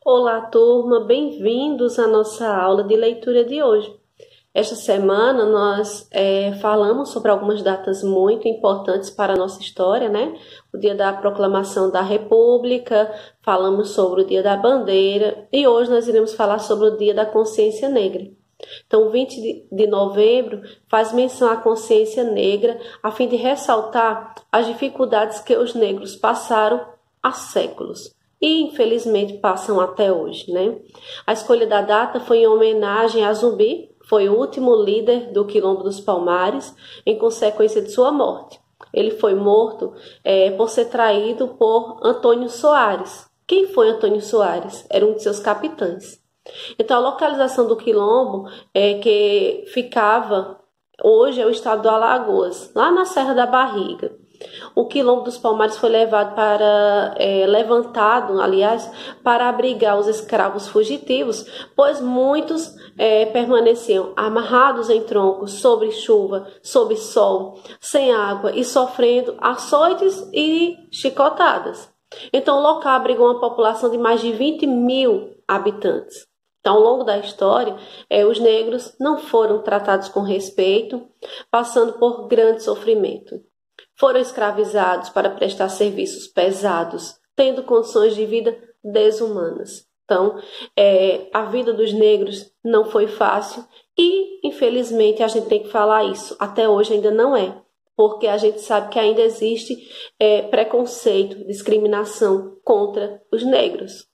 Olá, turma, bem-vindos à nossa aula de leitura de hoje. Esta semana nós falamos sobre algumas datas muito importantes para a nossa história, né? O dia da proclamação da República, falamos sobre o dia da bandeira e hoje nós iremos falar sobre o dia da consciência negra. Então, 20 de novembro faz menção à consciência negra a fim de ressaltar as dificuldades que os negros passaram há séculos. E infelizmente passam até hoje, né? A escolha da data foi em homenagem a Zumbi, foi o último líder do Quilombo dos Palmares, em consequência de sua morte. Ele foi morto por ser traído por Antônio Soares. Quem foi Antônio Soares? Era um de seus capitães. Então, a localização do Quilombo, que ficava, hoje é o estado do Alagoas, lá na Serra da Barriga. O Quilombo dos Palmares foi levantado, para abrigar os escravos fugitivos, pois muitos permaneciam amarrados em troncos, sob chuva, sob sol, sem água e sofrendo açoites e chicotadas. Então, o local abrigou uma população de mais de 20 mil habitantes. Então, ao longo da história, os negros não foram tratados com respeito, passando por grande sofrimento. Foram escravizados para prestar serviços pesados, tendo condições de vida desumanas. Então, a vida dos negros não foi fácil e, infelizmente, a gente tem que falar isso. Até hoje ainda não é, porque a gente sabe que ainda existe preconceito, discriminação contra os negros.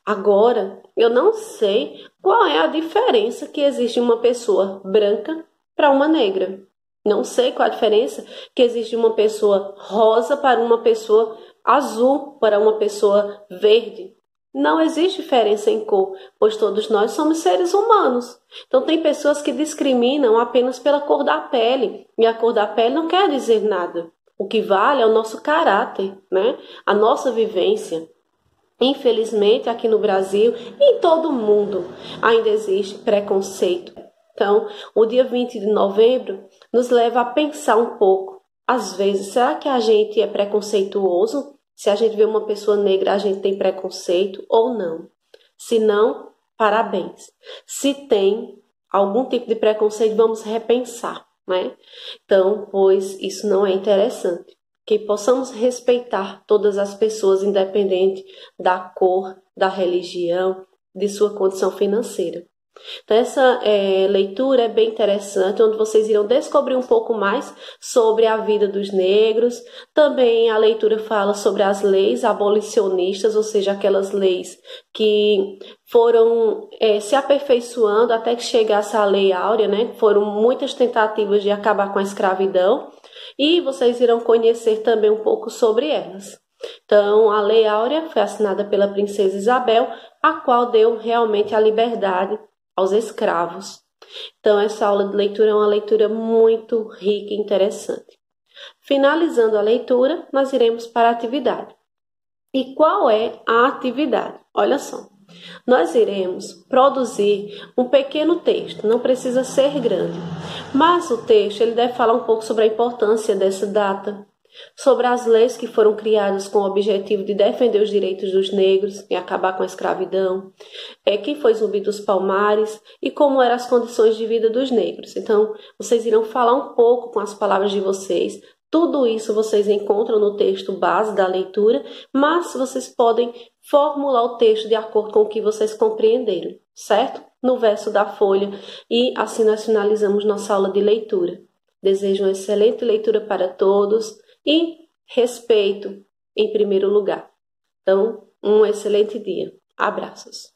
Agora, eu não sei qual é a diferença que existe em uma pessoa branca para uma negra. Não sei qual a diferença que existe de uma pessoa rosa para uma pessoa azul, para uma pessoa verde. Não existe diferença em cor, pois todos nós somos seres humanos. Então tem pessoas que discriminam apenas pela cor da pele, e a cor da pele não quer dizer nada. O que vale é o nosso caráter, né? A nossa vivência. Infelizmente, aqui no Brasil e em todo o mundo ainda existe preconceito. Então, o dia 20 de novembro nos leva a pensar um pouco. Às vezes, será que a gente é preconceituoso? Se a gente vê uma pessoa negra, a gente tem preconceito ou não? Se não, parabéns. Se tem algum tipo de preconceito, vamos repensar, né? Então, pois isso não é interessante. Que possamos respeitar todas as pessoas, independente da cor, da religião, de sua condição financeira. Então, essa leitura é bem interessante, onde vocês irão descobrir um pouco mais sobre a vida dos negros. Também a leitura fala sobre as leis abolicionistas, ou seja, aquelas leis que foram se aperfeiçoando até que chegasse a Lei Áurea, né? Foram muitas tentativas de acabar com a escravidão e vocês irão conhecer também um pouco sobre elas. Então, a Lei Áurea foi assinada pela Princesa Isabel, a qual deu realmente a liberdade aos escravos. Então, essa aula de leitura é uma leitura muito rica e interessante. Finalizando a leitura, nós iremos para a atividade. E qual é a atividade? Olha só, nós iremos produzir um pequeno texto, não precisa ser grande, mas o texto ele deve falar um pouco sobre a importância dessa data, sobre as leis que foram criadas com o objetivo de defender os direitos dos negros e acabar com a escravidão, quem foi Zumbi dos Palmares e como eram as condições de vida dos negros. Então, vocês irão falar um pouco com as palavras de vocês. Tudo isso vocês encontram no texto base da leitura, mas vocês podem formular o texto de acordo com o que vocês compreenderam, certo? No verso da folha. E assim nós finalizamos nossa aula de leitura. Desejo uma excelente leitura para todos e respeito em primeiro lugar. Então, um excelente dia. Abraços.